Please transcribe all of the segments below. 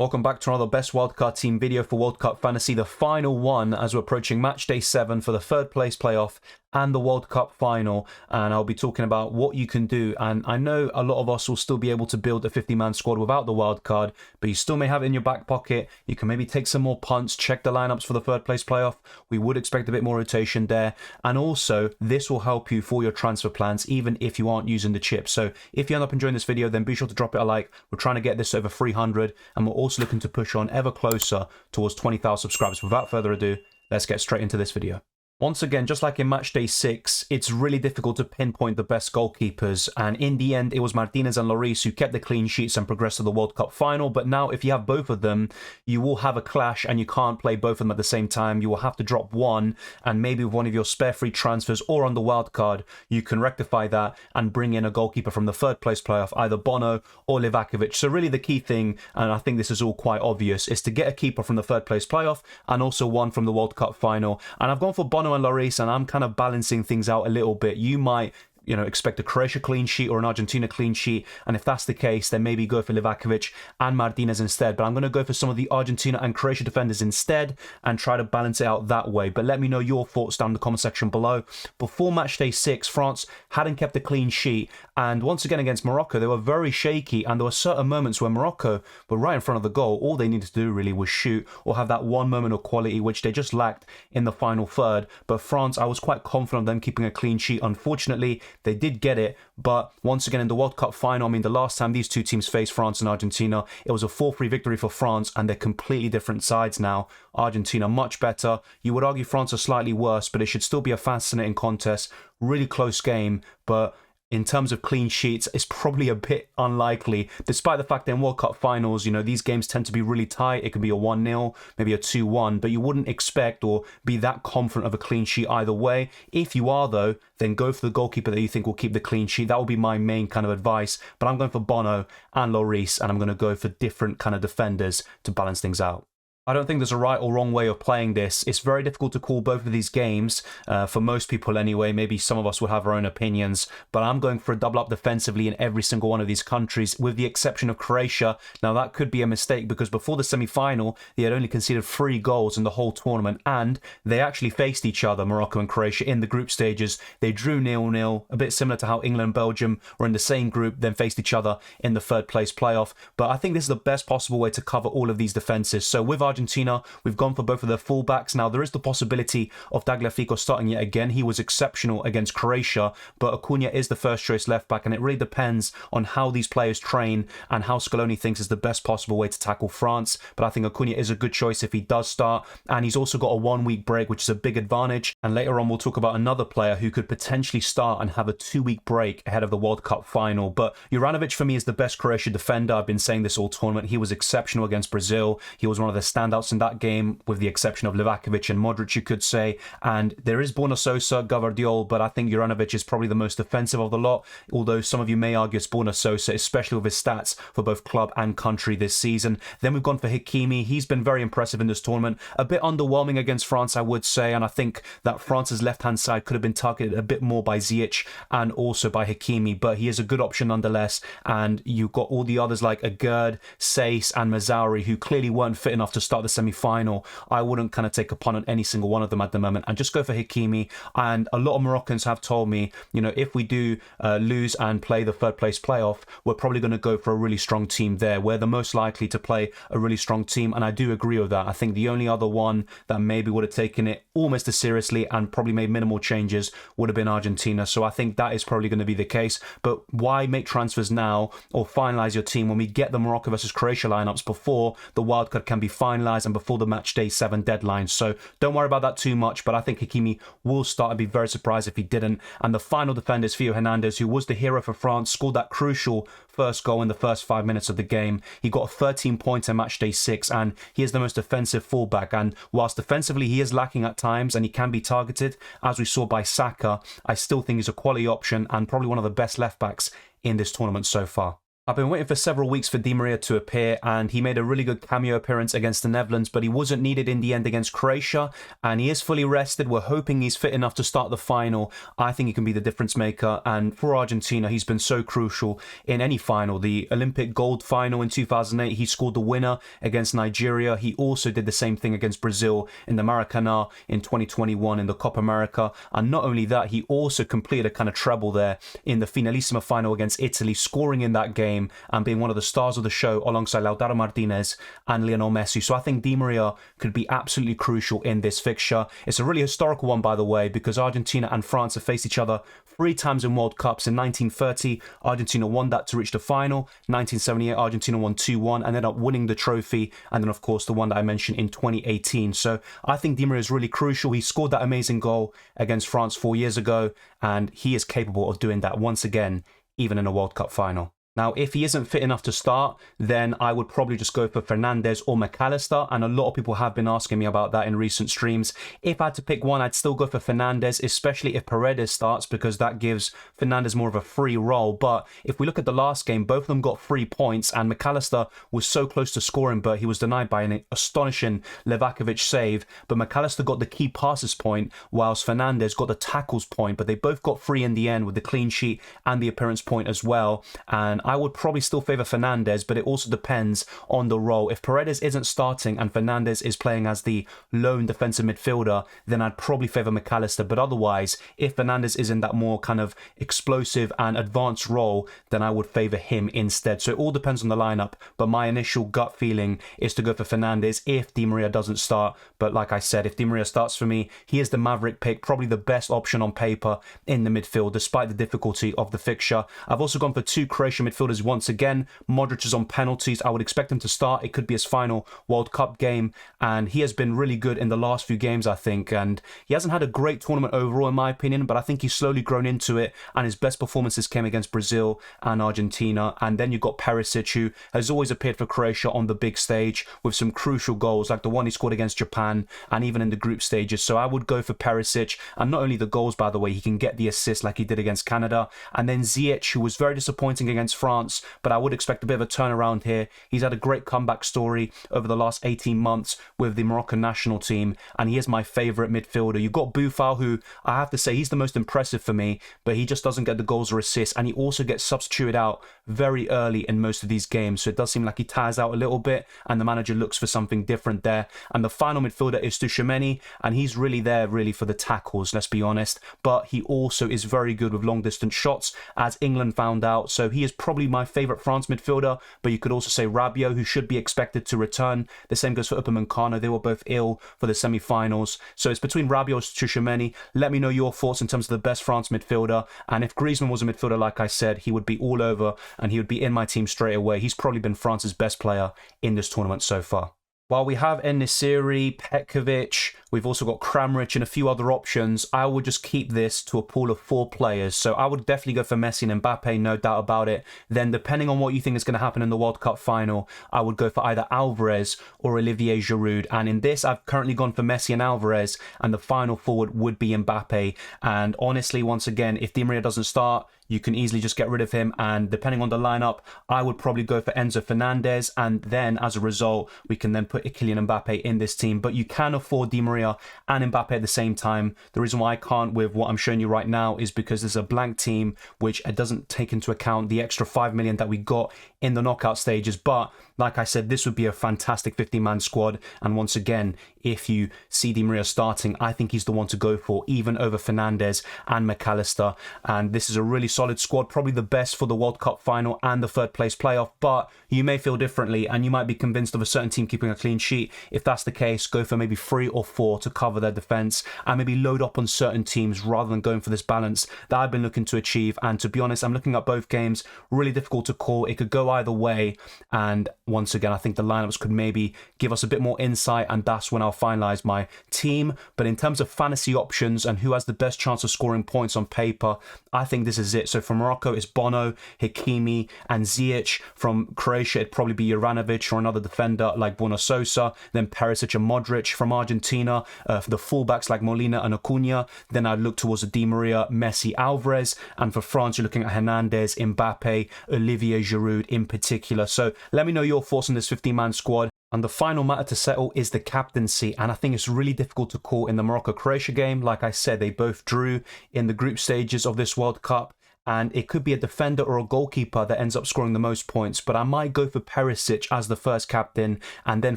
Welcome back to another best wildcard team video for World Cup Fantasy, the final one as we're approaching match day 7 for the third place playoff and the World Cup final, and I'll be talking about what you can do. And I know a lot of us will still be able to build a 50-man squad without the wild card, but you still may have it in your back pocket. You can maybe take some more punts, check the lineups for the third place playoff. We would expect a bit more rotation there, and also this will help you for your transfer plans even if you aren't using the chip. So if you end up enjoying this video, then be sure to drop it a like. We're trying to get this over 300, and we're also looking to push on ever closer towards 20,000 subscribers. Without further ado, let's get straight into this video. Once again, just like in match day 6, it's really difficult to pinpoint the best goalkeepers, and in the end it was Martinez and Lloris who kept the clean sheets and progressed to the World Cup final. But now if you have both of them, you will have a clash and you can't play both of them at the same time. You will have to drop one, and maybe with one of your spare free transfers or on the wild card, you can rectify that and bring in a goalkeeper from the third place playoff, either Bono or Livakovic. So really the key thing, and I think this is all quite obvious, is to get a keeper from the third place playoff and also one from the World Cup final. And I've gone for Bono and Lloris, and I'm kind of balancing things out a little bit. You might expect a Croatia clean sheet or an Argentina clean sheet, and if that's the case, then maybe go for Livakovic and Martinez instead. But I'm going to go for some of the Argentina and Croatia defenders instead and try to balance it out that way. But let me know your thoughts down in the comment section below. Before match day 6, France hadn't kept a clean sheet, and once again against Morocco, they were very shaky, and there were certain moments where Morocco were right in front of the goal. All they needed to do really was shoot or have that one moment of quality, which they just lacked in the final third. But France, I was quite confident of them keeping a clean sheet. Unfortunately, they did get it, but once again in the World Cup final, I mean, the last time these two teams faced, France and Argentina, it was a 4-3 victory for France, and they're completely different sides now. Argentina much better. You would argue France are slightly worse, but it should still be a fascinating contest. Really close game, but in terms of clean sheets, it's probably a bit unlikely, despite the fact that in World Cup finals, these games tend to be really tight. It could be a 1-0, maybe a 2-1, but you wouldn't expect or be that confident of a clean sheet either way. If you are, though, then go for the goalkeeper that you think will keep the clean sheet. That will be my main kind of advice, but I'm going for Bono and Lloris, and I'm going to go for different kind of defenders to balance things out. I don't think there's a right or wrong way of playing this. It's very difficult to call both of these games, for most people anyway. Maybe some of us will have our own opinions, but I'm going for a double up defensively in every single one of these countries, with the exception of Croatia. Now that could be a mistake, because before the semi-final, they had only conceded 3 goals in the whole tournament, and they actually faced each other, Morocco and Croatia, in the group stages. They drew 0-0, a bit similar to how England and Belgium were in the same group, then faced each other in the third place playoff. But I think this is the best possible way to cover all of these defenses. So with Argentina, we've gone for both of their fullbacks. Now, there is the possibility of Tagliafico starting yet again. He was exceptional against Croatia, but Acuna is the first choice left back, and it really depends on how these players train and how Scaloni thinks is the best possible way to tackle France. But I think Acuna is a good choice if he does start, and he's also got a 1-week break, which is a big advantage. And later on, we'll talk about another player who could potentially start and have a 2-week break ahead of the World Cup final. But Juranovic, for me, is the best Croatia defender. I've been saying this all tournament. He was exceptional against Brazil. He was one of the standouts in that game, with the exception of Livakovic and Modric, you could say. And there is Borna Sosa, Gavardiol, but I think Juranovic is probably the most offensive of the lot, although some of you may argue it's Borna Sosa, especially with his stats for both club and country this season. Then we've gone for Hakimi. He's been very impressive in this tournament. A bit underwhelming against France, I would say, and I think that France's left-hand side could have been targeted a bit more by Ziyech and also by Hakimi, but he is a good option nonetheless. And you've got all the others like Agurd, Saiss and Mazraoui, who clearly weren't fit enough to start the semi-final. I wouldn't kind of take a punt on any single one of them at the moment and just go for Hakimi. And a lot of Moroccans have told me, if we do lose and play the third place playoff, we're probably going to go for a really strong team there. We're the most likely to play a really strong team, and I do agree with that. I think the only other one that maybe would have taken it almost as seriously and probably made minimal changes would have been Argentina. So I think that is probably going to be the case. But why make transfers now or finalise your team when we get the Morocco versus Croatia lineups before the wildcard can be finalised and before the match day 7 deadline? So don't worry about that too much, but I think Hakimi will start. I'd be very surprised if he didn't. And the final defender is Theo Hernandez, who was the hero for France, scored that crucial first goal in the first 5 minutes of the game. He got 13 points in match day 6, and he is the most offensive fullback. And whilst defensively he is lacking at times and he can be targeted, as we saw by Saka, I still think he's a quality option and probably one of the best left backs in this tournament so far. I've been waiting for several weeks for Di Maria to appear, and he made a really good cameo appearance against the Netherlands, but he wasn't needed in the end against Croatia, and he is fully rested. We're hoping he's fit enough to start the final. I think he can be the difference maker, and for Argentina, he's been so crucial in any final. The Olympic gold final in 2008, he scored the winner against Nigeria. He also did the same thing against Brazil in the Maracanã in 2021 in the Copa America, and not only that, he also completed a kind of treble there in the Finalissima final against Italy, scoring in that game and being one of the stars of the show alongside Lautaro Martinez and Lionel Messi. So I think Di Maria could be absolutely crucial in this fixture. It's a really historical one, by the way, because Argentina and France have faced each other 3 times in World Cups. In 1930, Argentina won that to reach the final. 1978, Argentina won 2-1 and ended up winning the trophy. And then, of course, the one that I mentioned in 2018. So I think Di Maria is really crucial. He scored that amazing goal against France 4 years ago, and he is capable of doing that once again, even in a World Cup final. Now, if he isn't fit enough to start, then I would probably just go for Fernandes or McAllister, and a lot of people have been asking me about that in recent streams. If I had to pick one, I'd still go for Fernandes, especially if Paredes starts, because that gives Fernandes more of a free role. But if we look at the last game, both of them got 3 points, and McAllister was so close to scoring, but he was denied by an astonishing Levakovic save. But McAllister got the key passes point, whilst Fernandes got the tackles point, but they both got 3 in the end with the clean sheet and the appearance point as well. And I would probably still favour Fernandes, but it also depends on the role. If Paredes isn't starting and Fernandes is playing as the lone defensive midfielder, then I'd probably favour McAllister. But otherwise, if Fernandes is in that more kind of explosive and advanced role, then I would favour him instead. So it all depends on the lineup, but my initial gut feeling is to go for Fernandes if Di Maria doesn't start. But like I said, if Di Maria starts for me, he is the maverick pick, probably the best option on paper in the midfield, despite the difficulty of the fixture. I've also gone for 2 Croatian midfielders once again. Modric is on penalties. I would expect him to start. It could be his final World Cup game, and he has been really good in the last few games, I think, and he hasn't had a great tournament overall in my opinion, but I think he's slowly grown into it, and his best performances came against Brazil and Argentina. And then you've got Perisic, who has always appeared for Croatia on the big stage with some crucial goals, like the one he scored against Japan and even in the group stages. So I would go for Perisic, and not only the goals, by the way, he can get the assist like he did against Canada. And then Ziyech, who was very disappointing against France, but I would expect a bit of a turnaround here. He's had a great comeback story over the last 18 months with the Moroccan national team, and he is my favourite midfielder. You've got Boufal, who I have to say he's the most impressive for me, but he just doesn't get the goals or assists, and he also gets substituted out very early in most of these games, so it does seem like he tires out a little bit, and the manager looks for something different there. And the final midfielder is Tchouaméni, and he's really there for the tackles, let's be honest, but he also is very good with long distance shots, as England found out, so he is probably my favourite France midfielder. But you could also say Rabiot, who should be expected to return. The same goes for Upamecano. They were both ill for the semi-finals, so it's between Rabiot and Tchouaméni. Let me know your thoughts in terms of the best France midfielder, and if Griezmann was a midfielder, like I said, he would be all over and he would be in my team straight away. He's probably been France's best player in this tournament so far. While we have En-Nesyri, Petkovic, we've also got Kramaric and a few other options, I would just keep this to a pool of 4 players. So I would definitely go for Messi and Mbappe, no doubt about it. Then depending on what you think is going to happen in the World Cup final, I would go for either Alvarez or Olivier Giroud. And in this, I've currently gone for Messi and Alvarez, and the final forward would be Mbappe. And honestly, once again, if Di Maria doesn't start, you can easily just get rid of him, and depending on the lineup, I would probably go for Enzo Fernandez, and then as a result, we can then put Kylian Mbappe in this team. But you can afford Di Maria and Mbappe at the same time. The reason why I can't with what I'm showing you right now is because there's a blank team, which doesn't take into account the extra 5 million that we got in the knockout stages. But like I said, this would be a fantastic 50-man squad, and once again, if you see Di Maria starting, I think he's the one to go for, even over Fernandes and McAllister. And this is a really solid squad, probably the best for the World Cup final and the 3rd place playoff, but you may feel differently and you might be convinced of a certain team keeping a clean sheet. If that's the case, go for maybe 3 or 4 to cover their defence, and maybe load up on certain teams rather than going for this balance that I've been looking to achieve. And to be honest, I'm looking at both games, really difficult to call. It could go either way, and once again, I think the lineups could maybe give us a bit more insight, and that's when I'll finalize my team. But in terms of fantasy options and who has the best chance of scoring points on paper, I think this is it. So from Morocco, it's Bono, Hakimi, and Ziyech. From Croatia, it'd probably be Juranovic or another defender like Bruno Sosa. Then Perisic and Modric. From Argentina, for the fullbacks like Molina and Acuna. Then I'd look towards the Di Maria, Messi, Alvarez. And for France, you're looking at Hernandez, Mbappe, Olivier Giroud in particular. So let me know your thoughts on this 15-man squad. And the final matter to settle is the captaincy. And I think it's really difficult to call in the Morocco-Croatia game. Like I said, they both drew in the group stages of this World Cup. And it could be a defender or a goalkeeper that ends up scoring the most points. But I might go for Perisic as the first captain. And then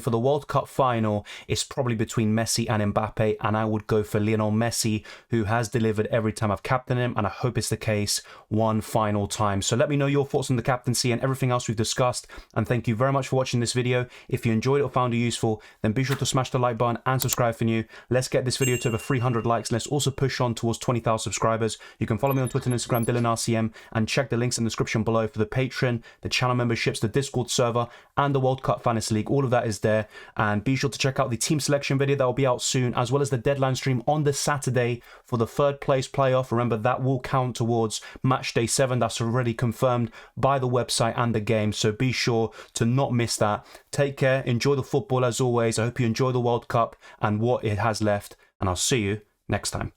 for the World Cup final, it's probably between Messi and Mbappe. And I would go for Lionel Messi, who has delivered every time I've captained him. And I hope it's the case one final time. So let me know your thoughts on the captaincy and everything else we've discussed. And thank you very much for watching this video. If you enjoyed it or found it useful, then be sure to smash the like button and subscribe for new. Let's get this video to over 300 likes. Let's also push on towards 20,000 subscribers. You can follow me on Twitter and Instagram, Dylan RCM, and check the links in the description below for the Patreon, the channel memberships, the Discord server, and the World Cup Fantasy League. All of that is there. And be sure to check out the team selection video that will be out soon, as well as the deadline stream on the Saturday for the third place playoff. Remember, that will count towards Matchday 7. That's already confirmed by the website and the game. So be sure to not miss that. Take care. Enjoy the football as always. I hope you enjoy the World Cup and what it has left. And I'll see you next time.